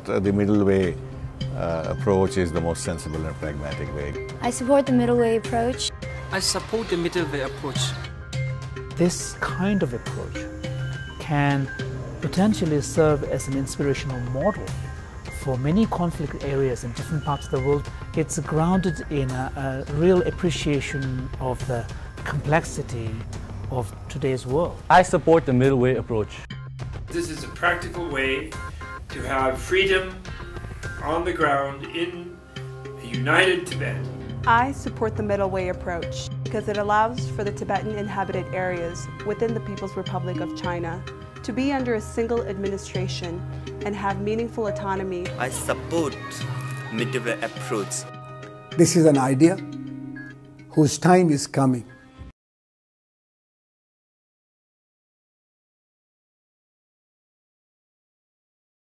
the middle way approach is the most sensible and pragmatic way. I support the middle way approach. I support the middle way approach. This kind of approach can potentially serve as an inspirational model for many conflict areas in different parts of the world. It's grounded in a real appreciation of the complexity of today's world. I support the middle way approach. This is a practical way to have freedom on the ground in a united Tibet. I support the middle way approach because it allows for the Tibetan inhabited areas within the People's Republic of China to be under a single administration and have meaningful autonomy. I support middle way approach. This is an idea whose time is coming.